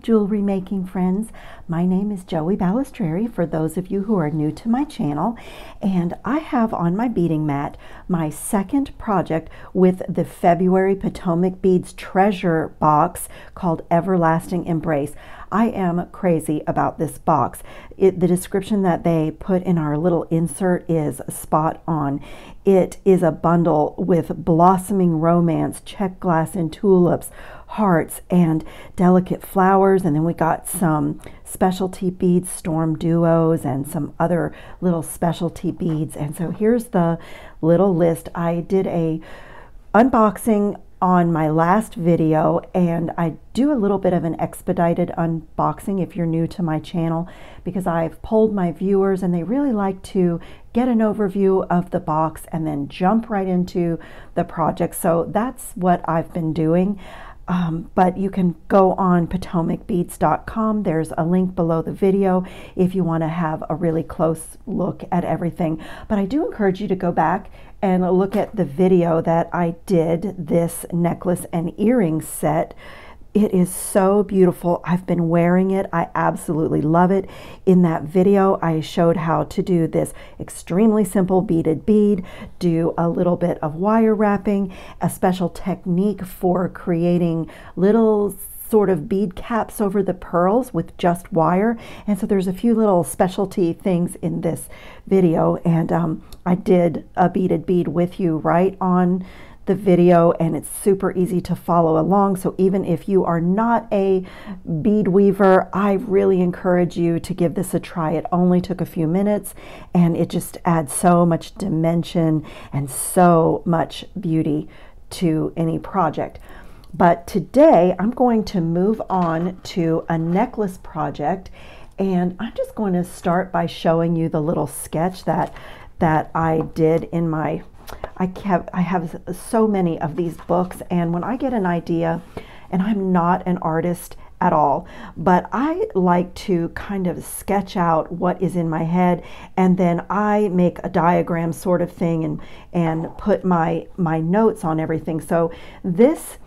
jewelry making friends. My name is Joey Balistreri for those of you who are new to my channel, and I have on my beading mat my second project with the February Potomac Beads treasure box called Everlasting Embrace. I am crazy about this box. The description that they put in our little insert is spot on. It is a bundle with blossoming romance, check glass and tulips, hearts, and delicate flowers. And then we got some specialty beads, storm duos, and some other little specialty beads. And so here's the little list. I did a unboxing on my last video, and I do a little bit of an expedited unboxing if you're new to my channel, because I've polled my viewers and they really like to get an overview of the box and then jump right into the project. So that's what I've been doing. But you can go on potomacbeads.com. There's a link below the video if you want to have a really close look at everything. But I do encourage you to go back and look at the video that I did, this necklace and earring set. It is so beautiful. I've been wearing it. I absolutely love it. In that video, I showed how to do this extremely simple beaded bead, do a little bit of wire wrapping, a special technique for creating little sort of bead caps over the pearls with just wire. And so there's a few little specialty things in this video, and I did a beaded bead with you right on the video, and it's super easy to follow along. So even if you are not a bead weaver, I really encourage you to give this a try. It only took a few minutes, and it just adds so much dimension and so much beauty to any project. But today I'm going to move on to a necklace project, and I'm just going to start by showing you the little sketch that I did in my I have so many of these books, and when I get an idea, and I'm not an artist at all, but I like to kind of sketch out what is in my head, and then I make a diagram sort of thing and put my notes on everything. So this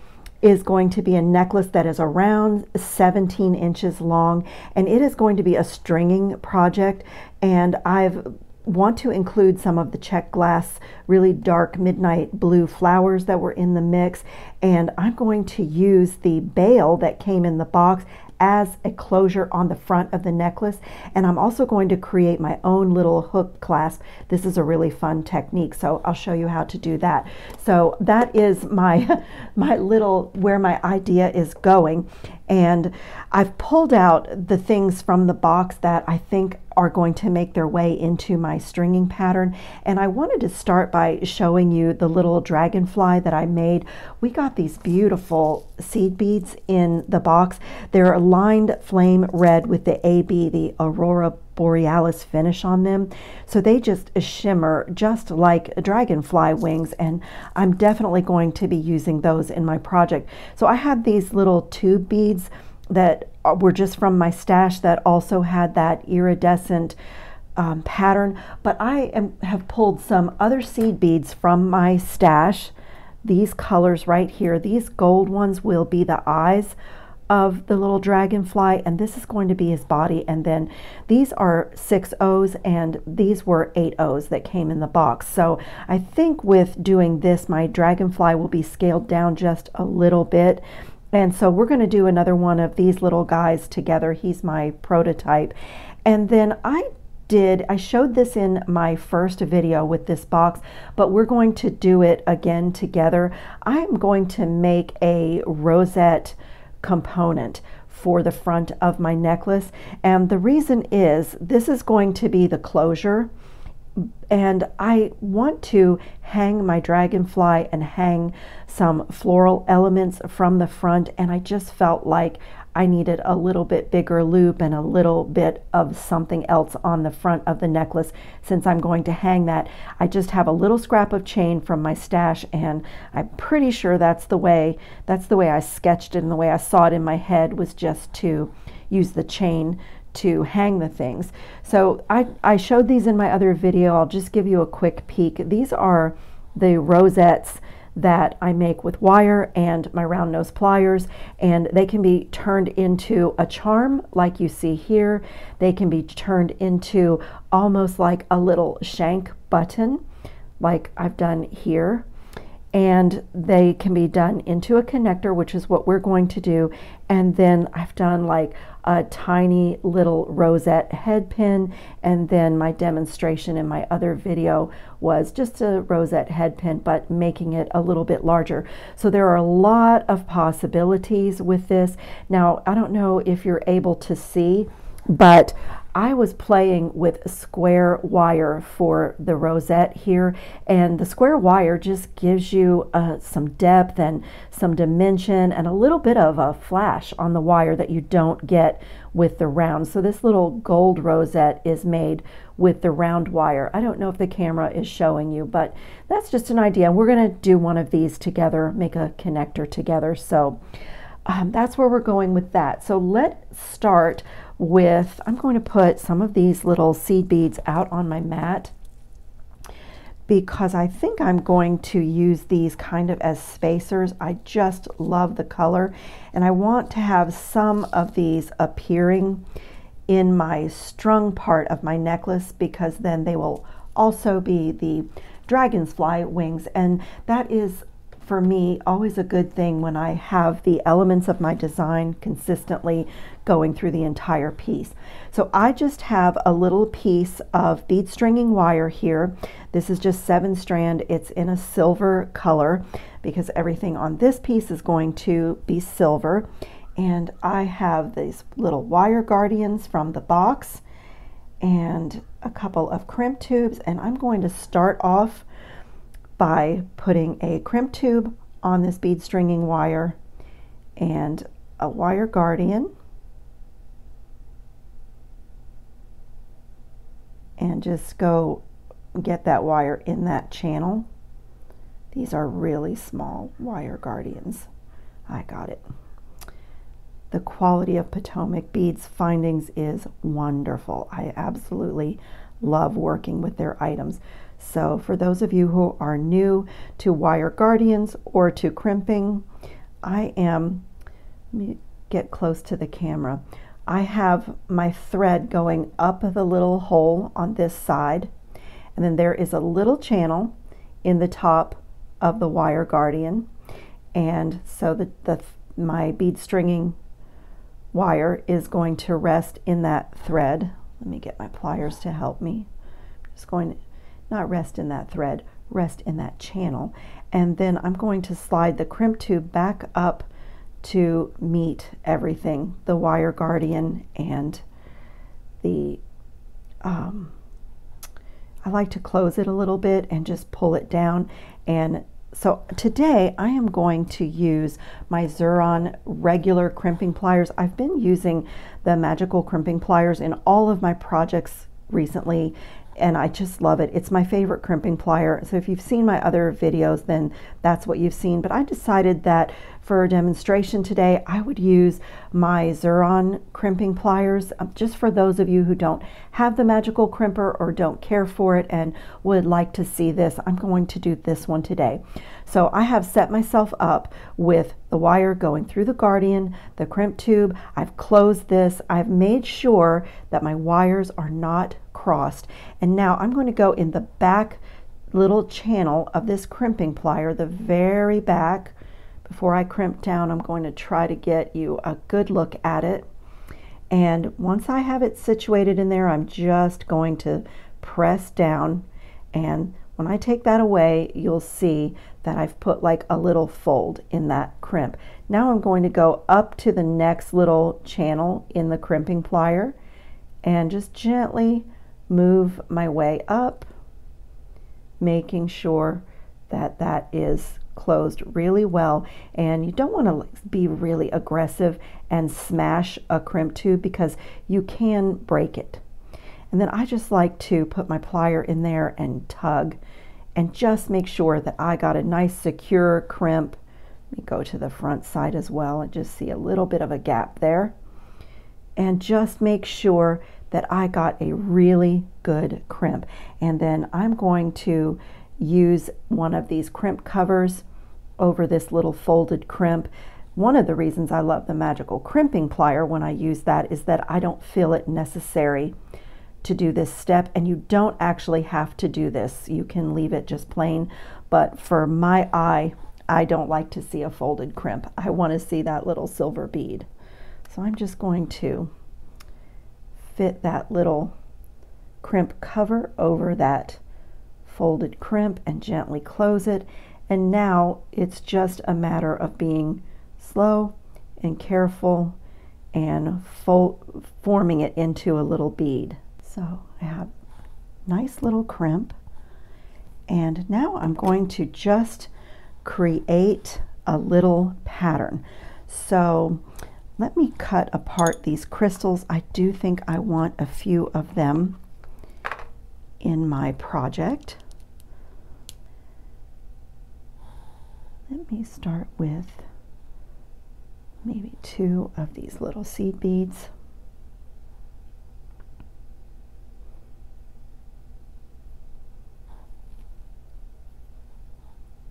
is going to be a necklace that is around 17 inches long, and it is going to be a stringing project, and I've want to include some of the check glass, really dark midnight blue flowers that were in the mix, and I'm going to use the bail that came in the box as a closure on the front of the necklace. And I'm also going to create my own little hook clasp. This is a really fun technique, so I'll show you how to do that. So that is my little, where my idea is going. And I've pulled out the things from the box that I think are going to make their way into my stringing pattern. And I wanted to start by showing you the little dragonfly that I made. We got these beautiful seed beads in the box. They're lined flame red with the AB, the Aurora Borealis finish on them. So they just shimmer just like dragonfly wings, and I'm definitely going to be using those in my project. So I had these little tube beads that were just from my stash that also had that iridescent pattern, but I have pulled some other seed beads from my stash. These colors right here, these gold ones will be the eyes of the little dragonfly, and this is going to be his body. And then these are 6 O's, and these were 8 O's that came in the box. So I think with doing this, my dragonfly will be scaled down just a little bit. And so we're going to do another one of these little guys together. He's my prototype. And then I showed this in my first video with this box, but we're going to do it again together. I'm going to make a rosette component for the front of my necklace, and the reason is this is going to be the closure, and I want to hang my dragonfly and hang some floral elements from the front, and I just felt like I needed a little bit bigger loop and a little bit of something else on the front of the necklace since I'm going to hang that. I just have a little scrap of chain from my stash, and I'm pretty sure that's the way I sketched it, and the way I saw it in my head was just to use the chain to hang the things. So I showed these in my other video. I'll just give you a quick peek. These are the rosettes that I make with wire and my round nose pliers, and they can be turned into a charm like you see here. They can be turned into almost like a little shank button like I've done here, and they can be done into a connector, which is what we're going to do. And then I've done like a tiny little rosette head pin, and then my demonstration in my other video was just a rosette head pin, but making it a little bit larger. So there are a lot of possibilities with this. Now, I don't know if you're able to see, but I was playing with square wire for the rosette here, and the square wire just gives you some depth and some dimension and a little bit of a flash on the wire that you don't get with the round. So this little gold rosette is made with the round wire. I don't know if the camera is showing you, but that's just an idea. We're going to do one of these together, make a connector together. So that's where we're going with that. So let's start with, I'm going to put some of these little seed beads out on my mat because I think I'm going to use these kind of as spacers. I just love the color, and I want to have some of these appearing in my strung part of my necklace, because then they will also be the dragonfly wings, and that is for me always a good thing when I have the elements of my design consistently going through the entire piece. So I just have a little piece of bead stringing wire here. This is just 7-strand. It's in a silver color because everything on this piece is going to be silver. And I have these little wire guardians from the box and a couple of crimp tubes, and I'm going to start off by putting a crimp tube on this bead stringing wire and a wire guardian, and just go get that wire in that channel. These are really small wire guardians. I got it. The quality of Potomac Beads findings is wonderful. I absolutely love working with their items. So for those of you who are new to wire guardians or to crimping, let me get close to the camera. I have my thread going up the little hole on this side, and then there is a little channel in the top of the wire guardian, and so my bead stringing wire is going to rest in that thread. Let me get my pliers to help me. I'm just going to not rest in that thread, rest in that channel. And then I'm going to slide the crimp tube back up to meet everything, the wire guardian and the, I like to close it a little bit and just pull it down. And so today I am going to use my Xuron regular crimping pliers. I've been using the magical crimping pliers in all of my projects recently, and I just love it. It's my favorite crimping plier. So if you've seen my other videos, then that's what you've seen. But I decided that for a demonstration today, I would use my Xuron crimping pliers. Just for those of you who don't have the magical crimper or don't care for it and would like to see this, I'm going to do this one today. So I have set myself up with the wire going through the guardian, the crimp tube. I've closed this. I've made sure that my wires are not crossed. And now I'm going to go in the back little channel of this crimping plier, the very back. Before I crimp down, I'm going to try to get you a good look at it. And once I have it situated in there, I'm just going to press down. And when I take that away, you'll see that I've put like a little fold in that crimp. Now I'm going to go up to the next little channel in the crimping plier and just gently move my way up, making sure that that is closed really well. And you don't want to be really aggressive and smash a crimp tube because you can break it. And then I just like to put my plier in there and tug and just make sure that I got a nice secure crimp. Let me go to the front side as well and just see a little bit of a gap there. And just make sure that I got a really good crimp. And then I'm going to use one of these crimp covers over this little folded crimp. One of the reasons I love the magical crimping plier when I use that is that I don't feel it necessary to do this step, and you don't actually have to do this. You can leave it just plain, but for my eye, I don't like to see a folded crimp. I want to see that little silver bead. So I'm just going to fit that little crimp cover over that folded crimp and gently close it. And now it's just a matter of being slow and careful and forming it into a little bead. So I have a nice little crimp, and now I'm going to just create a little pattern. So let me cut apart these crystals. I do think I want a few of them in my project. Let me start with maybe 2 of these little seed beads.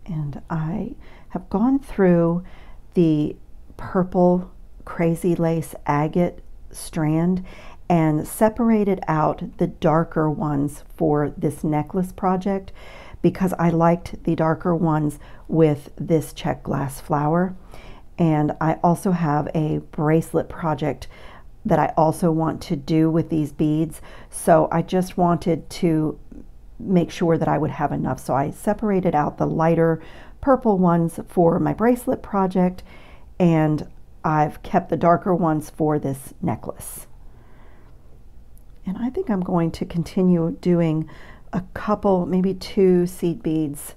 And I have gone through the purple crazy lace agate strand and separated out the darker ones for this necklace project because I liked the darker ones with this check glass flower. And I also have a bracelet project that I also want to do with these beads. So I just wanted to make sure that I would have enough. So I separated out the lighter purple ones for my bracelet project, and I've kept the darker ones for this necklace. And I think I'm going to continue doing a couple, maybe 2 seed beads.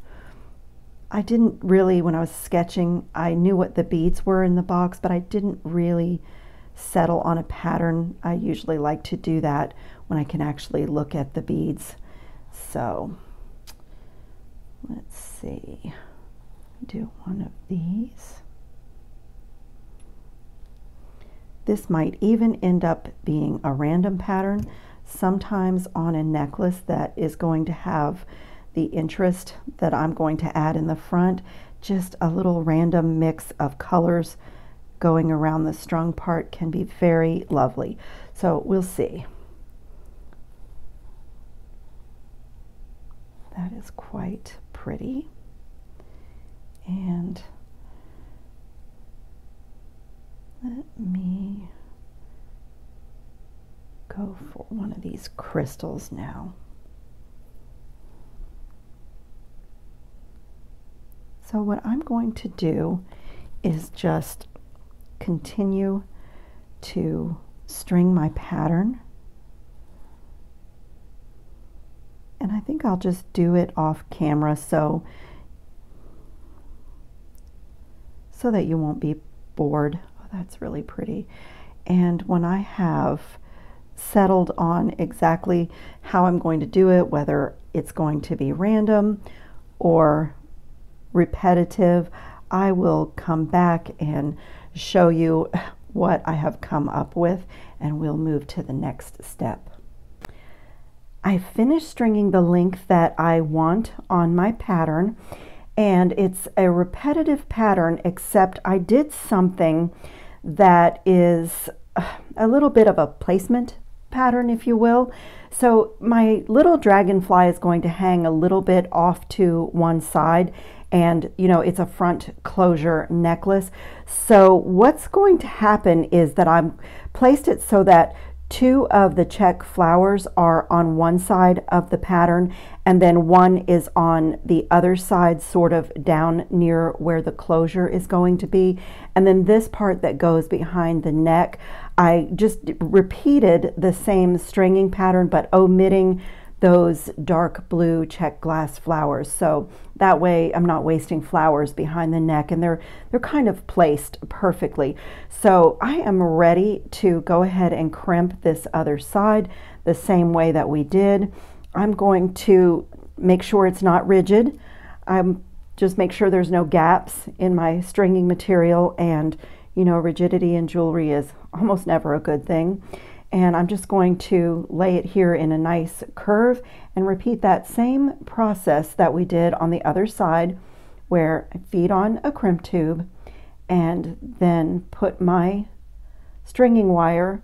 I didn't really, when I was sketching, I knew what the beads were in the box, but I didn't really settle on a pattern. I usually like to do that when I can actually look at the beads. So let's see, do one of these. This might even end up being a random pattern, sometimes on a necklace that is going to have the interest that I'm going to add in the front, just a little random mix of colors going around the strung part can be very lovely. So we'll see. That is quite pretty. And let me go for one of these crystals now. So what I'm going to do is just continue to string my pattern. And I think I'll just do it off camera so that you won't be bored. Oh, that's really pretty. And when I have settled on exactly how I'm going to do it, whether it's going to be random or repetitive, I will come back and show you what I have come up with, and we'll move to the next step. I finished stringing the length that I want on my pattern, and it's a repetitive pattern, except I did something that is a little bit of a placement pattern, if you will. So my little dragonfly is going to hang a little bit off to one side, and you know, it's a front closure necklace. So what's going to happen is that I've placed it so that 2 of the check flowers are on one side of the pattern, and then 1 is on the other side, sort of down near where the closure is going to be. And then this part that goes behind the neck, I just repeated the same stringing pattern, but omitting those dark blue check glass flowers. So that way I'm not wasting flowers behind the neck, and they're kind of placed perfectly. So I am ready to go ahead and crimp this other side the same way that we did. I'm going to make sure it's not rigid. Just make sure there's no gaps in my stringing material, and you know, rigidity in jewelry is almost never a good thing. And I'm just going to lay it here in a nice curve and repeat that same process that we did on the other side where I feed on a crimp tube and then put my stringing wire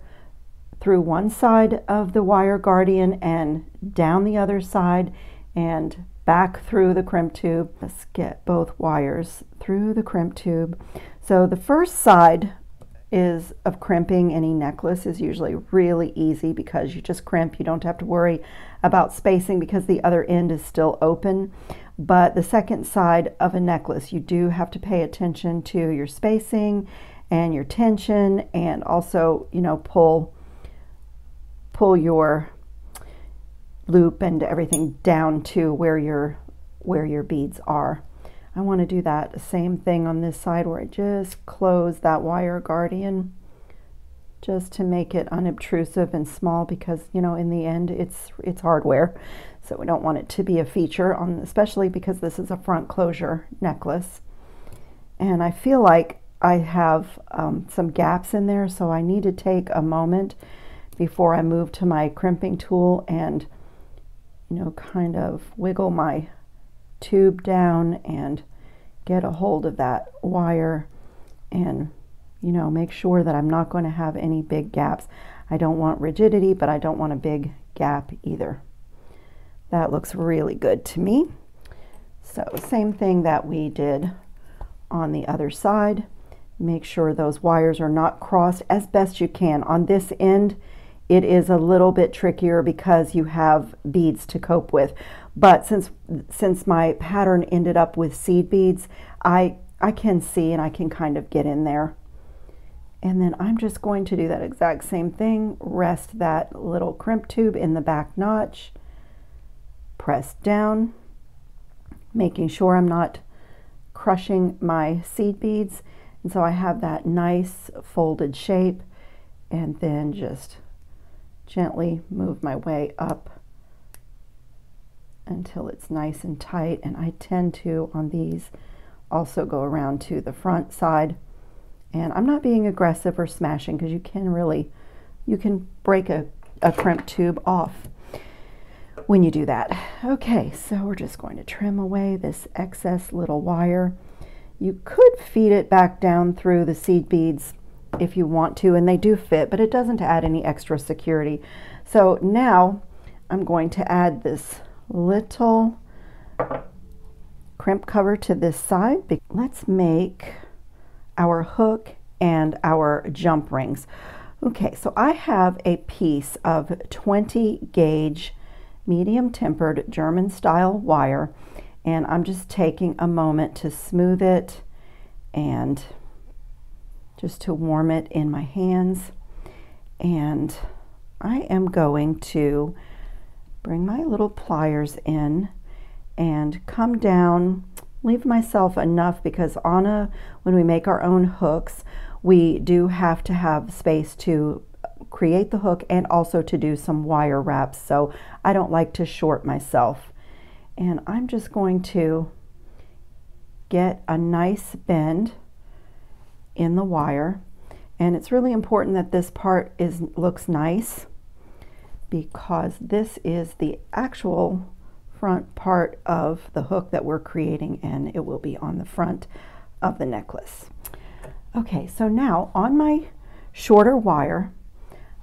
through one side of the wire guardian and down the other side and back through the crimp tube. Let's get both wires through the crimp tube. So the first side is of crimping any necklace is usually really easy because you just crimp. You don't have to worry about spacing because the other end is still open. But the second side of a necklace, you do have to pay attention to your spacing and your tension, and also, you know, pull your loop and everything down to where your beads are. I want to do that same thing on this side where I just close that wire guardian just to make it unobtrusive and small, because, you know, in the end it's hardware, so we don't want it to be a feature on, especially because this is a front closure necklace. And I feel like I have some gaps in there, so I need to take a moment before I move to my crimping tool and, you know, kind of wiggle my tube down and get a hold of that wire and, you know, make sure that I'm not going to have any big gaps. I don't want rigidity, but I don't want a big gap either. That looks really good to me. So same thing that we did on the other side. Make sure those wires are not crossed as best you can. On this end, it is a little bit trickier because you have beads to cope with. But since my pattern ended up with seed beads, I can see and I can kind of get in there. And then I'm just going to do that exact same thing. Rest that little crimp tube in the back notch. Press down, making sure I'm not crushing my seed beads. And so I have that nice folded shape, and then just gently move my way up until it's nice and tight. And I tend to, on these, also go around to the front side. And I'm not being aggressive or smashing, because you can break a crimp tube off when you do that. Okay, so we're just going to trim away this excess little wire. You could feed it back down through the seed beads if you want to, and they do fit, but it doesn't add any extra security. So now I'm going to add this little crimp cover to this side. Let's make our hook and our jump rings. Okay, so I have a piece of 20 gauge medium tempered German style wire, and I'm just taking a moment to smooth it and just to warm it in my hands. And I am going to bring my little pliers in and come down, leave myself enough, because when we make our own hooks, we do have to have space to create the hook and also to do some wire wraps, so I don't like to short myself. And I'm just going to get a nice bend in the wire, and it's really important that this part looks nice, because this is the actual front part of the hook that we're creating, and it will be on the front of the necklace. Okay, so now on my shorter wire,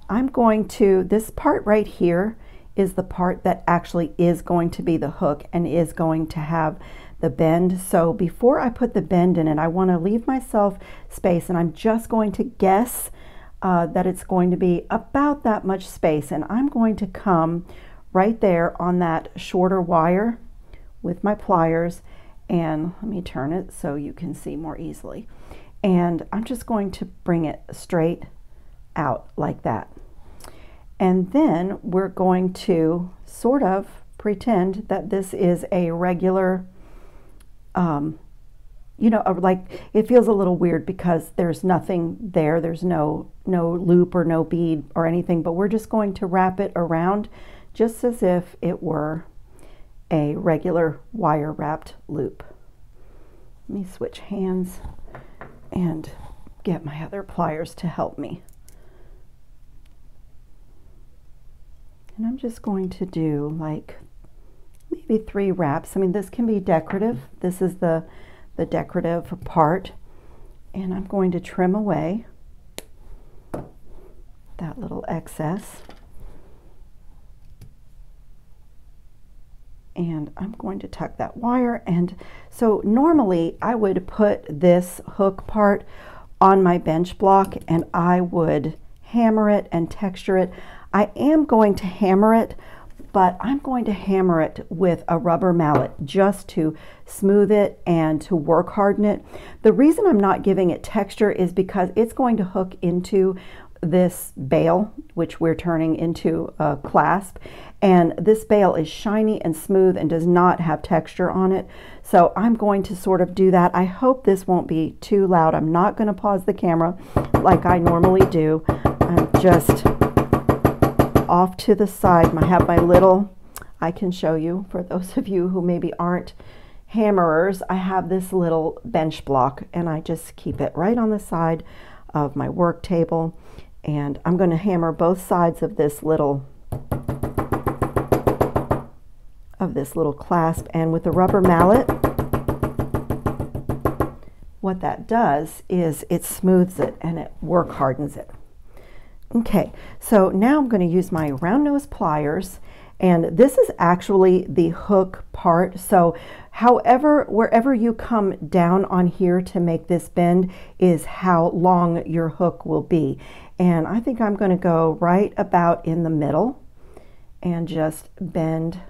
I'm going to, this part right here is the part that actually is going to be the hook and is going to have the bend. So before I put the bend in it, I want to leave myself space, and I'm just going to guess that it's going to be about that much space, and I'm going to come right there on that shorter wire with my pliers, and let me turn it so you can see more easily. And I'm just going to bring it straight out like that. And then we're going to sort of pretend that this is a regular, you know, like, it feels a little weird because there's nothing there. There's no loop or no bead or anything, but we're just going to wrap it around just as if it were a regular wire wrapped loop. Let me switch hands and get my other pliers to help me. And I'm just going to do like maybe 3 wraps. I mean, this can be decorative. This is the the decorative part, and I'm going to trim away that little excess. And I'm going to tuck that wire. And so normally I would put this hook part on my bench block and I would hammer it and texture it. I am going to hammer it, but I'm going to hammer it with a rubber mallet just to smooth it and to work harden it. The reason I'm not giving it texture is because it's going to hook into this bail, which we're turning into a clasp, and this bail is shiny and smooth and does not have texture on it. So I'm going to sort of do that. I hope this won't be too loud. I'm not going to pause the camera like I normally do. I'm just off to the side. I have my little, I can show you for those of you who maybe aren't hammerers, I have this little bench block and I just keep it right on the side of my work table. And I'm going to hammer both sides of this little clasp, and with the rubber mallet, what that does is it smooths it and it work hardens it. Okay, so now I'm going to use my round nose pliers, and this is actually the hook part. So wherever you come down on here to make this bend is how long your hook will be. And I think I'm going to go right about in the middle and just bend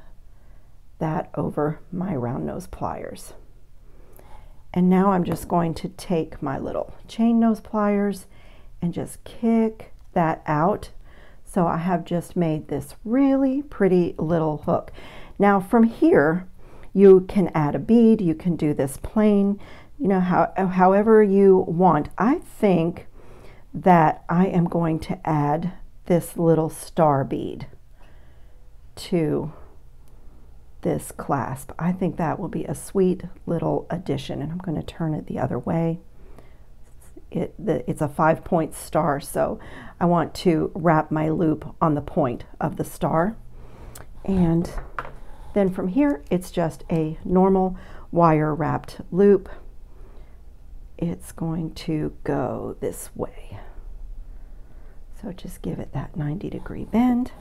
that over my round nose pliers. And now I'm just going to take my little chain nose pliers and just kick that out. So I have just made this really pretty little hook. Now from here, you can add a bead, you can do this plain, you know, however you want. I think that I am going to add this little star bead to this clasp. I think that will be a sweet little addition, and I'm going to turn it the other way. It's a 5-point star, so I want to wrap my loop on the point of the star. And then from here, it's just a normal wire wrapped loop. It's going to go this way. So just give it that 90-degree bend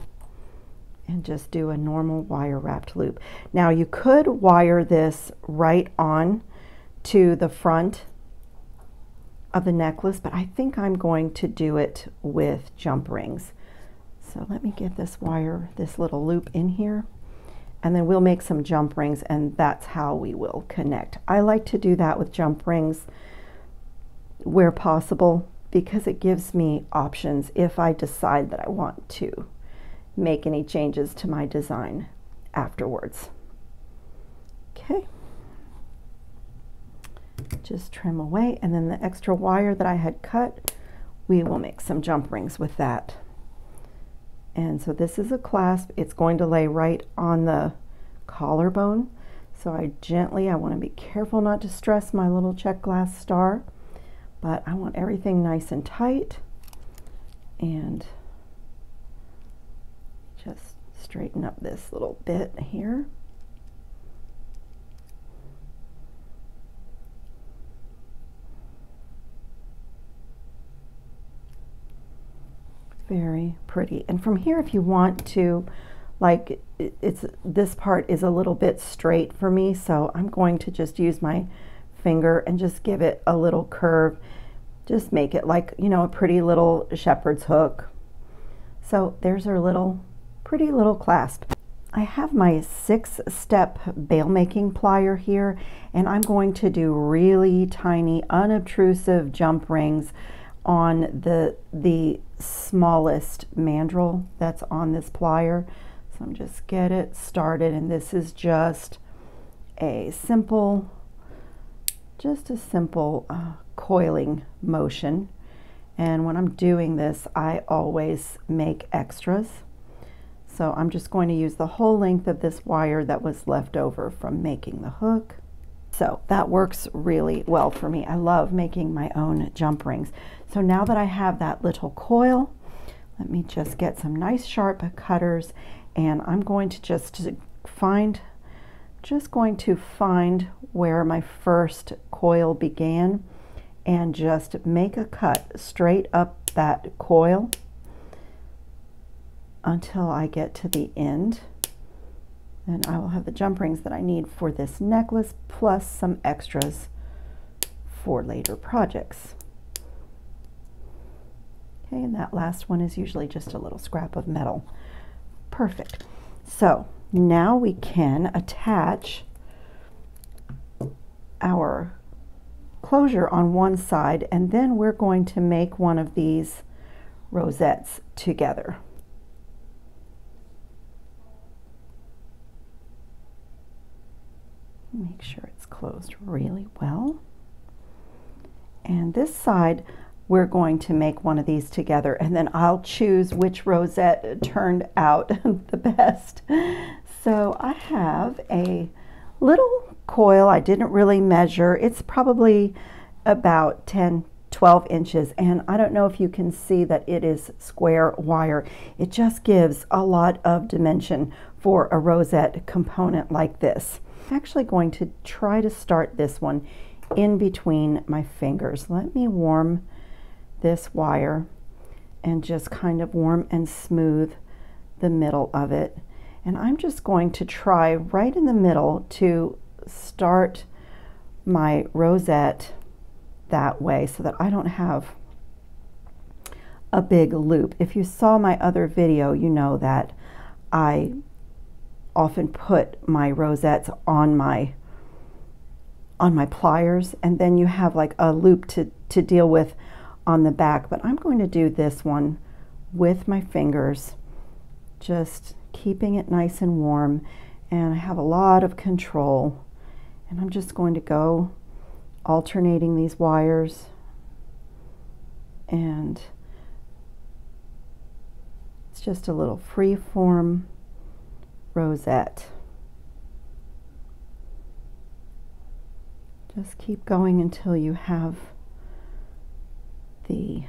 and just do a normal wire wrapped loop. Now you could wire this right on to the front of the necklace, but I think I'm going to do it with jump rings. So let me get this wire, this little loop in here, and then we'll make some jump rings, and that's how we will connect. I like to do that with jump rings where possible because it gives me options if I decide that I want to make any changes to my design afterwards. Okay. Just trim away, and then the extra wire that I had cut, we will make some jump rings with that. And so this is a clasp. It's going to lay right on the collarbone. So I want to be careful not to stress my little check glass star, but I want everything nice and tight, and just straighten up this little bit here. Very pretty. And from here, if you want to, like, this part is a little bit straight for me, so I'm going to just use my finger and just give it a little curve. Just make it like, you know, a pretty little shepherd's hook. So there's our little pretty little clasp. I have my 6-step bail making plier here, and I'm going to do really tiny unobtrusive jump rings on the smallest mandrel that's on this plier. So I'm just get it started, and this is just a simple coiling motion. And when I'm doing this, I always make extras. So I'm just going to use the whole length of this wire that was left over from making the hook. So that works really well for me. I love making my own jump rings. So now that I have that little coil, let me just get some nice sharp cutters, and I'm going to just find just going to find where my first coil began and just make a cut straight up that coil until I get to the end. Then I will have the jump rings that I need for this necklace, plus some extras for later projects. Okay, and that last one is usually just a little scrap of metal. Perfect. So now we can attach our closure on one side, and then we're going to make one of these rosettes together. Make sure it's closed really well. And this side, we're going to make one of these together, and then I'll choose which rosette turned out the best. So I have a little coil. I didn't really measure. It's probably about 10-12 inches, and I don't know if you can see that it is square wire. It just gives a lot of dimension for a rosette component like this. I'm actually going to try to start this one in between my fingers. Let me warm this wire and just kind of warm and smooth the middle of it. And I'm just going to try right in the middle to start my rosette that way so that I don't have a big loop. If you saw my other video, you know that I often put my rosettes on my pliers, and then you have like a loop to deal with on the back. But I'm going to do this one with my fingers, just keeping it nice and warm, and I have a lot of control. And I'm just going to go alternating these wires, and it's just a little free form rosette. Just keep going until you have the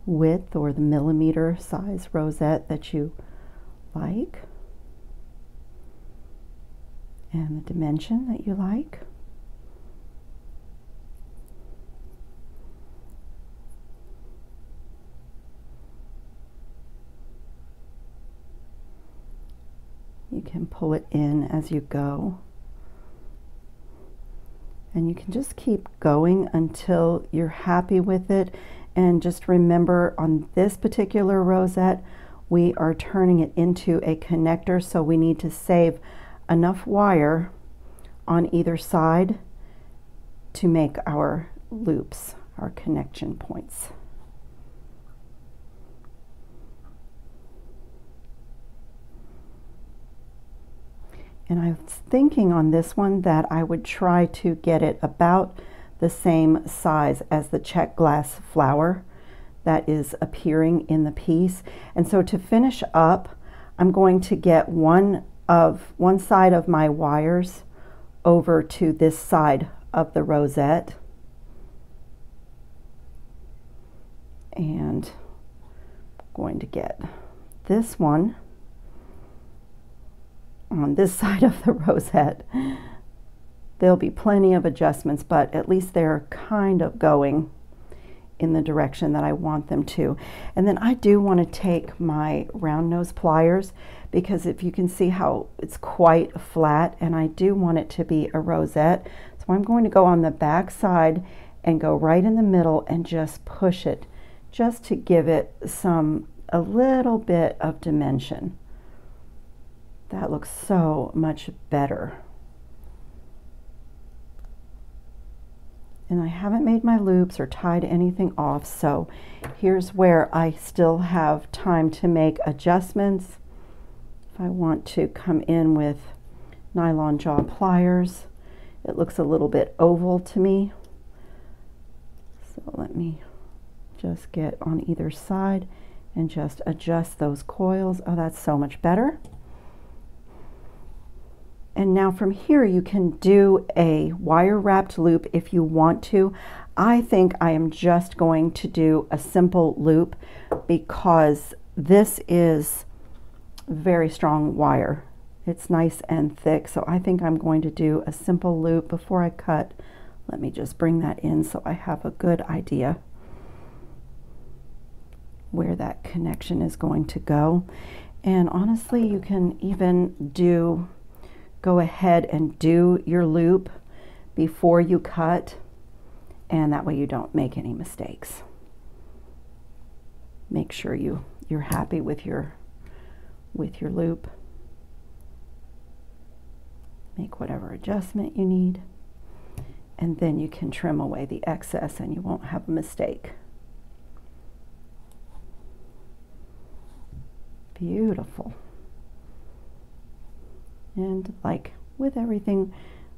width or the millimeter size rosette that you like and the dimension that you like. You can pull it in as you go, and you can just keep going until you're happy with it. And just remember, on this particular rosette, we are turning it into a connector, so we need to save enough wire on either side to make our loops, our connection points. And I was thinking on this one that I would try to get it about the same size as the check glass flower that is appearing in the piece. And so to finish up, I'm going to get one side of my wires over to this side of the rosette, and I'm going to get this one on this side of the rosette. There'll be plenty of adjustments, but at least they're kind of going in the direction that I want them to. And then I do want to take my round nose pliers, because if you can see how it's quite flat, and I do want it to be a rosette. So I'm going to go on the back side and go right in the middle and just push it, just to give it a little bit of dimension. That looks so much better. And I haven't made my loops or tied anything off, so here's where I still have time to make adjustments. If I want to come in with nylon jaw pliers, it looks a little bit oval to me. So let me just get on either side and just adjust those coils. Oh, that's so much better. And now from here you can do a wire wrapped loop if you want to. I think I am just going to do a simple loop because this is very strong wire, It's nice and thick, so I think I'm going to do a simple loop before I cut. Let me just bring that in so I have a good idea where that connection is going to go. And honestly, you can even go ahead and do your loop before you cut, and that way you don't make any mistakes. Make sure you're happy with your loop. Make whatever adjustment you need, and then you can trim away the excess and you won't have a mistake. Beautiful. And like with everything,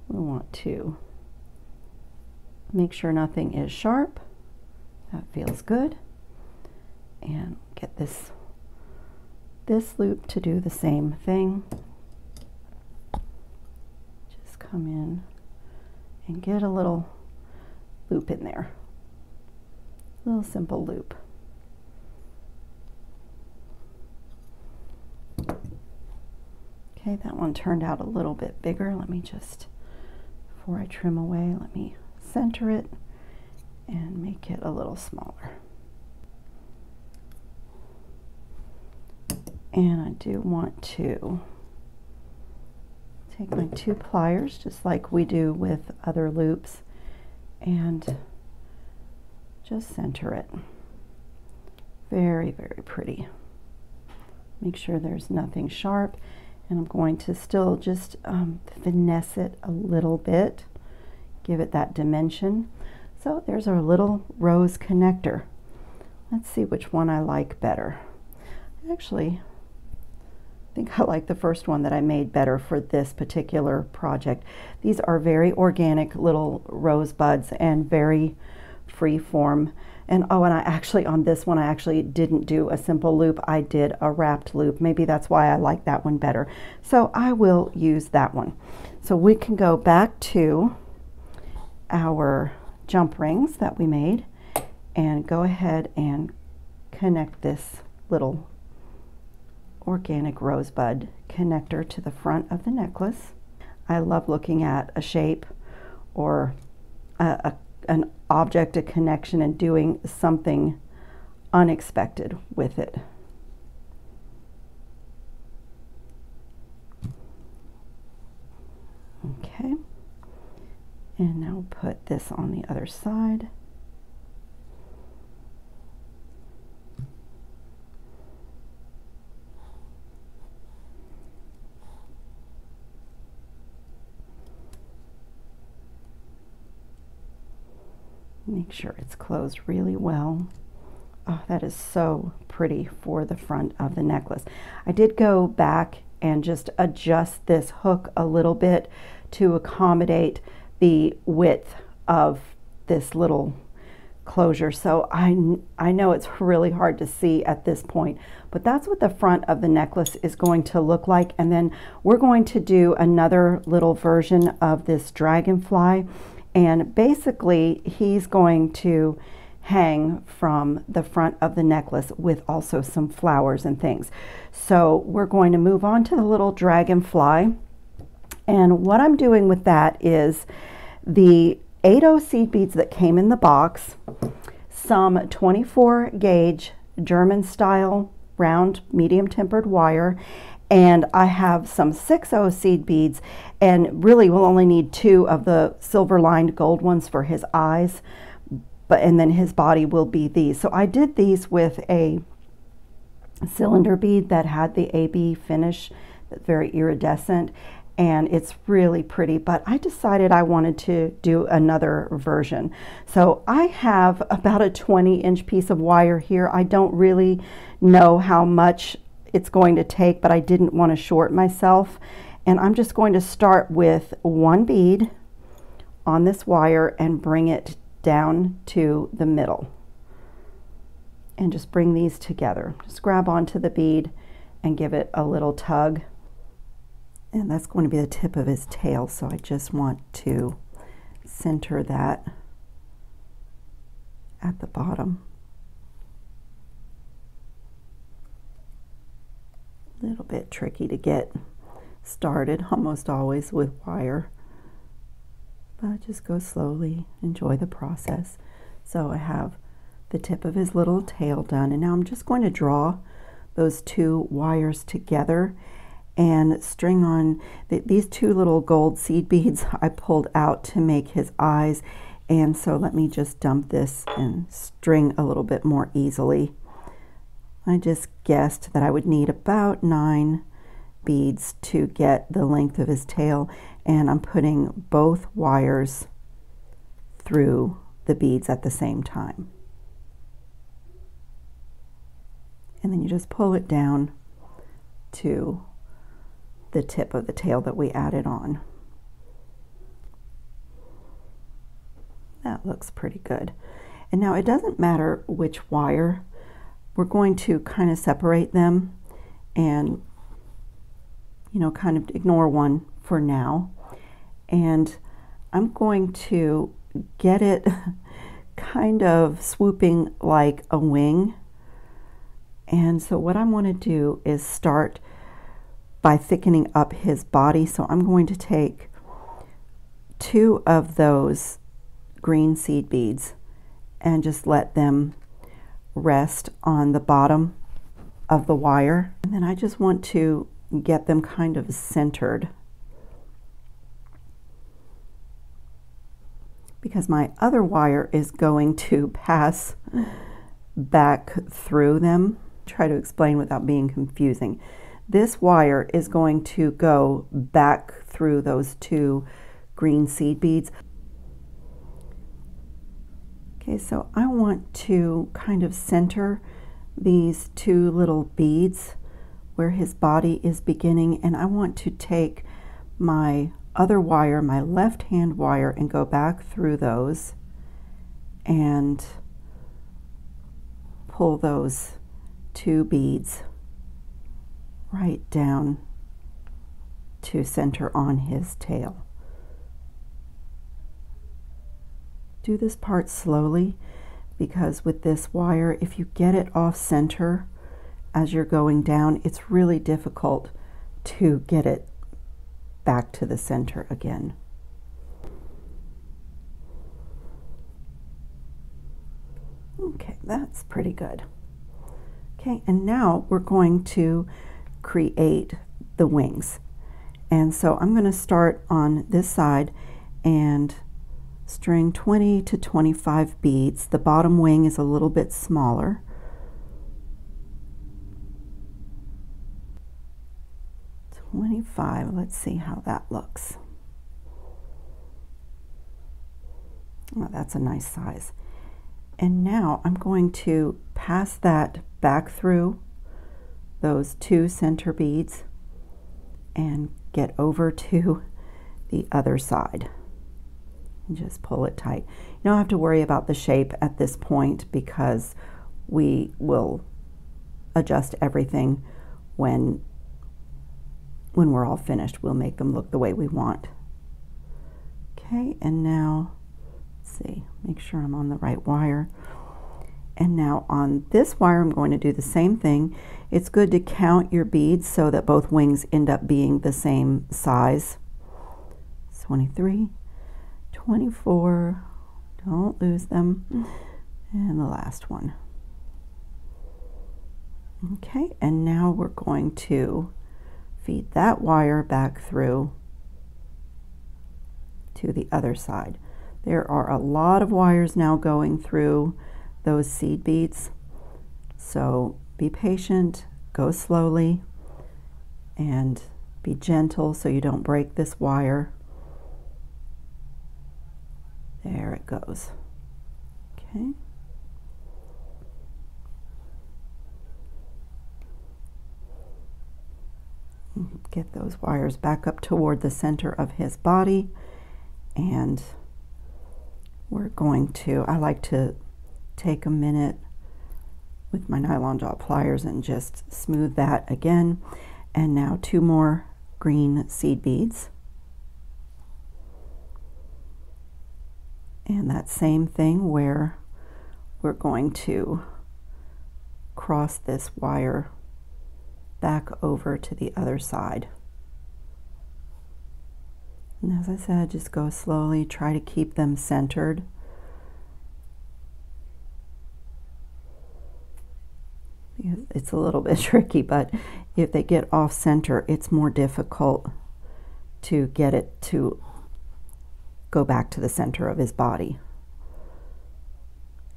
we want to make sure nothing is sharp. That feels good. And get this loop to do the same thing. Just come in and get a little loop in there. A little simple loop. Okay, that one turned out a little bit bigger. Let me just, before I trim away, let me center it and make it a little smaller. And I do want to take my 2 pliers, just like we do with other loops, and just center it. Very, very pretty. Make sure there's nothing sharp, and I'm going to still just finesse it a little bit, give it that dimension. So there's our little rose connector. Let's see which one I like better. Actually, I think I like the first one that I made better for this particular project. These are very organic little rose buds and very free form. And oh, and I actually, on this one, I actually didn't do a simple loop. I did a wrapped loop. Maybe that's why I like that one better. So I will use that one. So we can go back to our jump rings that we made and go ahead and connect this little organic rosebud connector to the front of the necklace. I love looking at a shape or an object, a connection, and doing something unexpected with it. Okay, and now put this on the other side. Make sure it's closed really well. Oh, that is so pretty for the front of the necklace. I did go back and just adjust this hook a little bit to accommodate the width of this little closure. So I know it's really hard to see at this point, but that's what the front of the necklace is going to look like. And then we're going to do another little version of this dragonfly. And basically, he's going to hang from the front of the necklace with also some flowers and things. So we're going to move on to the little dragonfly. And what I'm doing with that is the 8/0 seed beads that came in the box, some 24 gauge German style round medium tempered wire, and I have some 6/0 seed beads, and really we'll only need 2 of the silver lined gold ones for his eyes, and then his body will be these. So I did these with a cylinder bead that had the AB finish, that's very iridescent, and it's really pretty, but I decided I wanted to do another version. So I have about a 20-inch piece of wire here. I don't really know how much it's going to take, but I didn't want to short myself. And I'm just going to start with 1 bead on this wire and bring it down to the middle. And just bring these together. Just grab onto the bead and give it a little tug. And that's going to be the tip of his tail, so I just want to center that at the bottom. A little bit tricky to get started almost always with wire, but just go slowly, enjoy the process. So I have the tip of his little tail done, and now I'm just going to draw those two wires together and string on these two little gold seed beads I pulled out to make his eyes. And so let me just dump this and string a little bit more easily. I just guessed that I would need about 9 beads to get the length of his tail, and I'm putting both wires through the beads at the same time. And then you just pull it down to the tip of the tail that we added on. That looks pretty good. And now it doesn't matter which wire. We're going to kind of separate them and, you know, kind of ignore one for now. And I'm going to get it kind of swooping like a wing. And so what I want to do is start by thickening up his body. So I'm going to take 2 of those green seed beads and just let them rest on the bottom of the wire. And then I just want to get them kind of centered, because my other wire is going to pass back through them. Try to explain without being confusing. This wire is going to go back through those 2 green seed beads. Okay, so I want to kind of center these 2 little beads where his body is beginning, and I want to take my other wire, my left hand wire, and go back through those and pull those 2 beads right down to center on his tail. Do this part slowly, because with this wire, if you get it off center as you're going down, it's really difficult to get it back to the center again. Okay, that's pretty good. Okay, and now we're going to create the wings. And so I'm going to start on this side and string 20 to 25 beads. The bottom wing is a little bit smaller. Let's see how that looks. Oh, that's a nice size. And now I'm going to pass that back through those 2 center beads and get over to the other side and just pull it tight. You don't have to worry about the shape at this point, because we will adjust everything when we're all finished. We'll make them look the way we want. Okay, and now let's see, make sure I'm on the right wire. And now on this wire, I'm going to do the same thing. It's good to count your beads so that both wings end up being the same size. 23, 24, don't lose them, and the last one. Okay, and now we're going to feed that wire back through to the other side. There are a lot of wires now going through those seed beads, so be patient, go slowly, and be gentle so you don't break this wire. There it goes. Okay. Get those wires back up toward the center of his body, and we're going to, I like to take a minute with my nylon jaw pliers and just smooth that again. And now 2 more green seed beads. And that same thing where we're going to cross this wire back over to the other side. And as I said, just go slowly, try to keep them centered. It's a little bit tricky, but if they get off center, it's more difficult to get it to go back to the center of his body.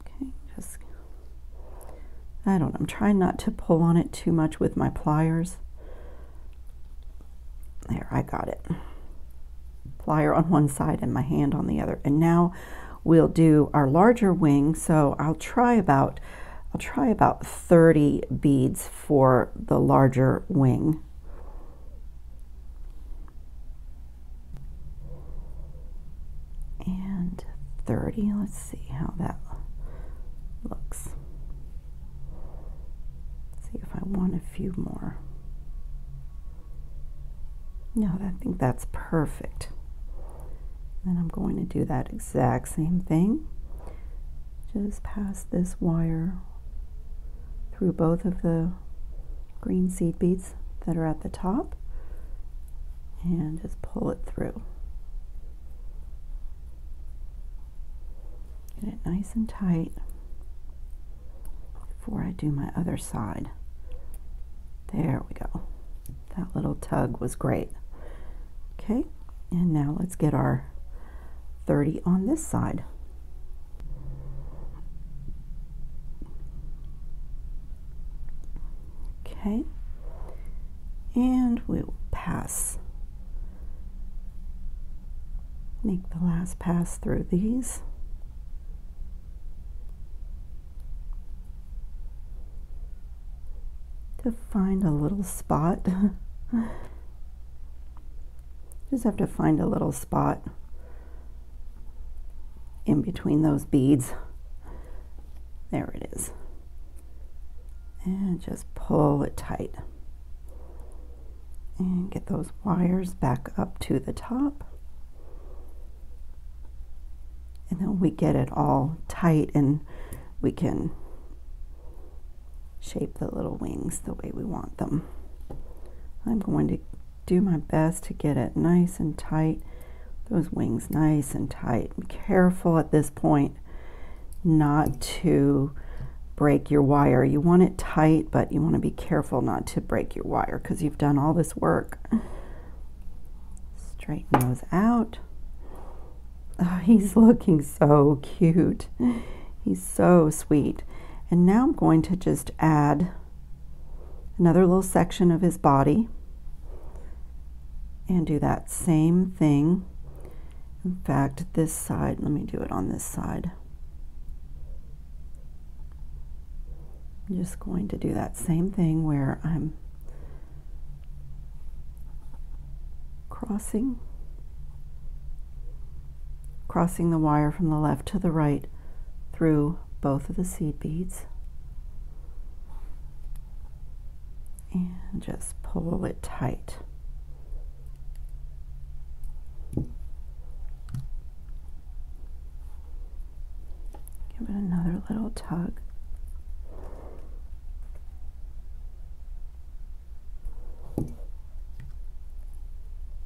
Okay, just, I don't know, I'm trying not to pull on it too much with my pliers. There, I got it. Plier on one side and my hand on the other. And now we'll do our larger wing. So I'll try about 30 beads for the larger wing. And 30, let's see how that looks. Let's see if I want a few more. No, I think that's perfect. Then I'm going to do that exact same thing. Just pass this wire through both of the green seed beads that are at the top and just pull it through. Get it nice and tight before I do my other side. There we go. That little tug was great. Okay, and now let's get our 30 on this side. Okay, and we'll pass. Make the last pass through these. To find a little spot. Just have to find a little spot in between those beads. There it is. And just pull it tight. And get those wires back up to the top. And then we get it all tight and we can shape the little wings the way we want them. I'm going to do my best to get it nice and tight, those wings nice and tight. Be careful at this point not to break your wire. You want it tight, but you want to be careful not to break your wire because you've done all this work. Straighten those out. Oh, he's looking so cute. He's so sweet. And now I'm going to just add another little section of his body and do that same thing. In fact, this side, let me do it on this side. I'm just going to do that same thing where I'm crossing the wire from the left to the right through both of the seed beads and just pull it tight. Give it another little tug.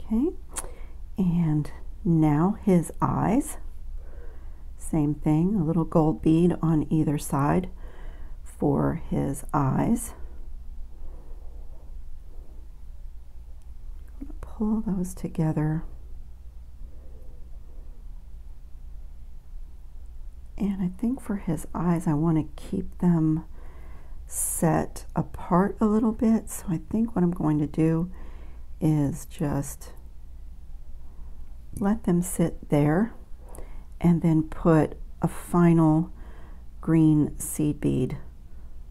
Okay, and now his eyes. Same thing, a little gold bead on either side for his eyes. Pull those together. And I think for his eyes, I want to keep them set apart a little bit. So I think what I'm going to do is just let them sit there and then put a final green seed bead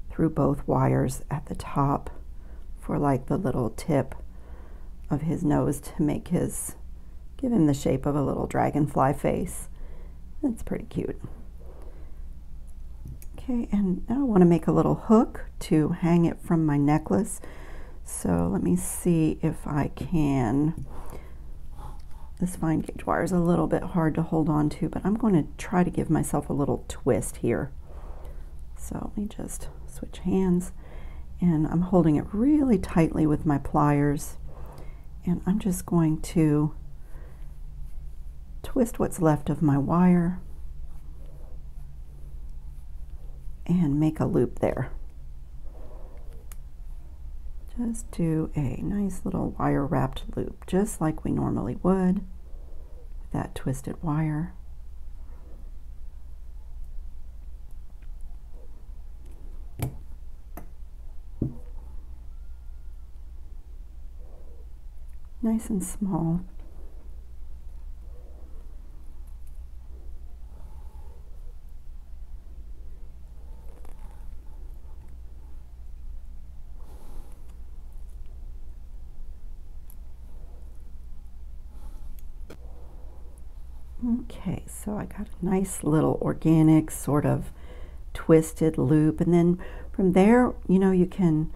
through both wires at the top for like the little tip of his nose to make give him the shape of a little dragonfly face. That's pretty cute. Okay, and now I want to make a little hook to hang it from my necklace. So let me see if I can. This fine gauge wire is a little bit hard to hold on to, but I'm going to try to give myself a little twist here. So let me just switch hands, and I'm holding it really tightly with my pliers, and I'm just going to twist what's left of my wire and make a loop there. Just do a nice little wire wrapped loop, just like we normally would with that twisted wire. Nice and small. Okay, so I got a nice little organic sort of twisted loop, and then from there, you know, you can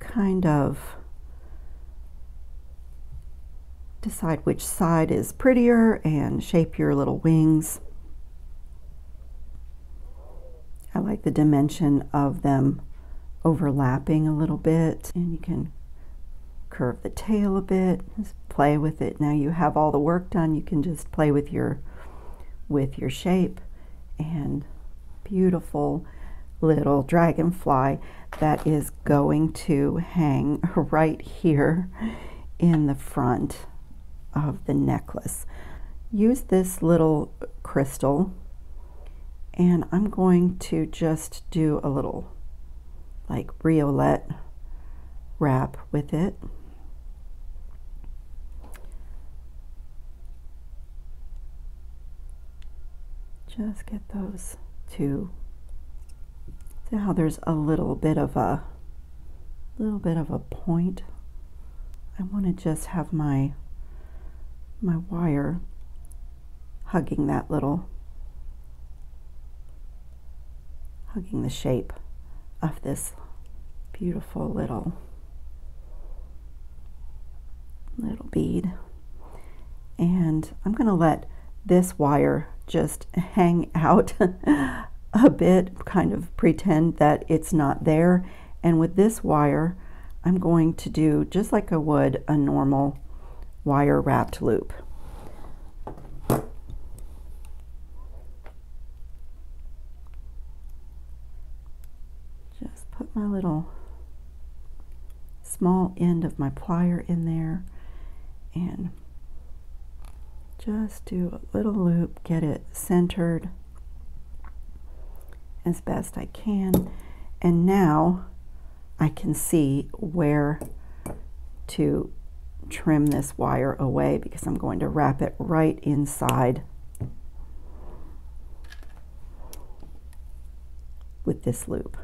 kind of decide which side is prettier and shape your little wings. I like the dimension of them overlapping a little bit, and you can curve the tail a bit, just play with it. Now you have all the work done, you can just play with your shape, and beautiful little dragonfly that is going to hang right here in the front of the necklace. Use this little crystal, and I'm going to just do a little like briolette wrap with it. Just get those two. See how there's a little bit of a point. I want to just have my wire hugging that little, hugging the shape of this beautiful little bead. And I'm going to let this wire just hang out a bit, kind of pretend that it's not there. And with this wire, I'm going to do just like I would a normal wire wrapped loop. Just put my little small end of my plier in there and just do a little loop, get it centered as best I can. And now I can see where to trim this wire away, because I'm going to wrap it right inside with this loop.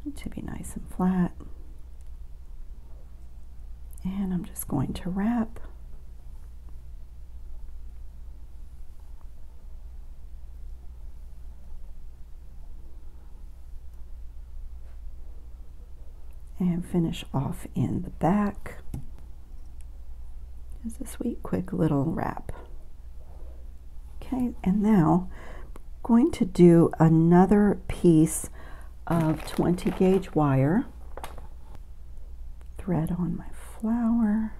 It should be nice and flat. And I'm just going to wrap. And finish off in the back. Just a sweet, quick little wrap. Okay, and now I'm going to do another piece of 20 gauge wire. Thread on my flower.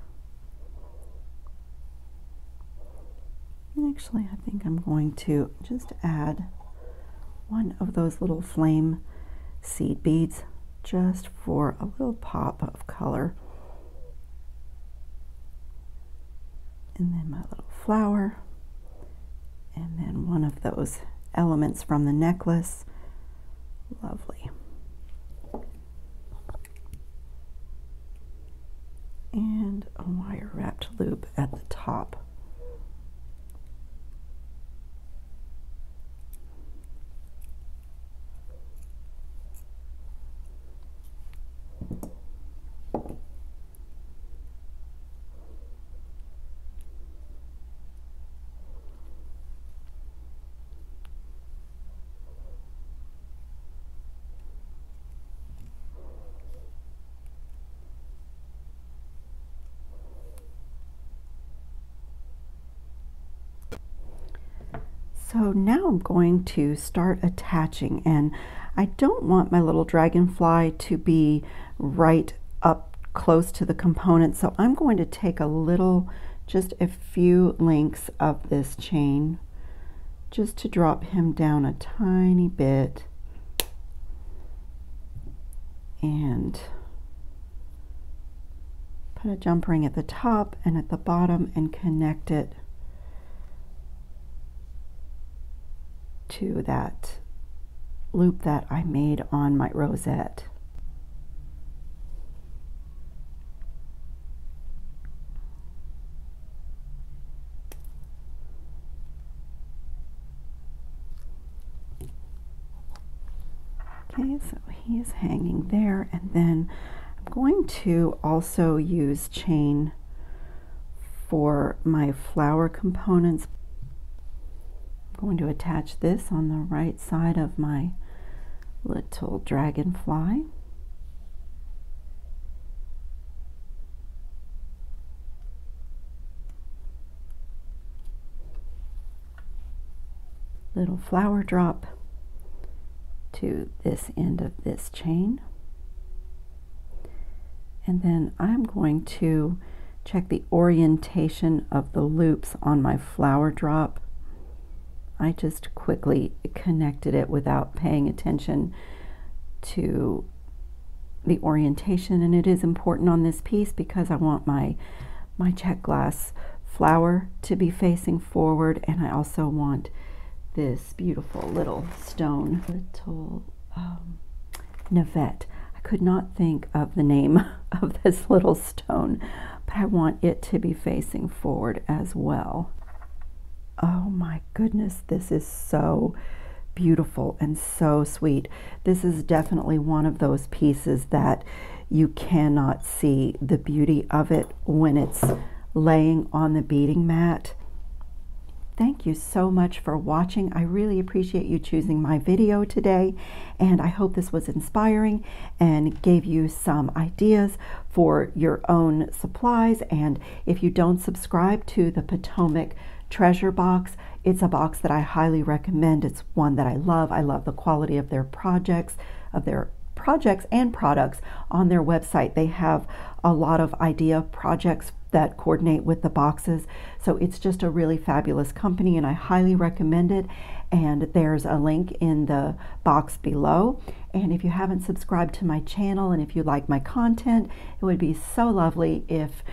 And actually, I think I'm going to just add one of those little flame seed beads, just for a little pop of color. And then my little flower, and then one of those elements from the necklace. Lovely. And a wire wrapped loop at the top. So now I'm going to start attaching, and I don't want my little dragonfly to be right up close to the component, so I'm going to take a little just a few links of this chain just to drop him down a tiny bit and put a jump ring at the top and at the bottom and connect it to that loop that I made on my rosette. Okay, so he is hanging there, and then I'm going to also use chain for my flower components. I'm going to attach this on the right side of my little dragonfly. Little flower drop to this end of this chain. And then I'm going to check the orientation of the loops on my flower drop. I just quickly connected it without paying attention to the orientation, and it is important on this piece because I want my check glass flower to be facing forward, and I also want this beautiful little stone, little Navette. I could not think of the name of this little stone, but I want it to be facing forward as well. Oh my goodness, this is so beautiful and so sweet. This is definitely one of those pieces that you cannot see the beauty of it when it's laying on the beading mat. Thank you so much for watching. I really appreciate you choosing my video today, and I hope this was inspiring and gave you some ideas for your own supplies. And if you don't subscribe to the Potomac Treasure Box, it's a box that I highly recommend. It's one that I love. I love the quality of their projects, and products on their website. They have a lot of idea projects that coordinate with the boxes. So it's just a really fabulous company, and I highly recommend it. And there's a link in the box below. And if you haven't subscribed to my channel, and if you like my content, it would be so lovely if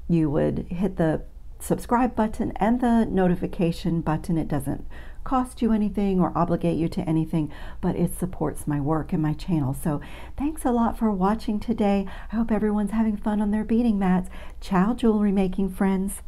you would hit the subscribe button and the notification button. It doesn't cost you anything or obligate you to anything, but it supports my work and my channel. So thanks a lot for watching today. I hope everyone's having fun on their beading mats. Ciao, jewelry making friends.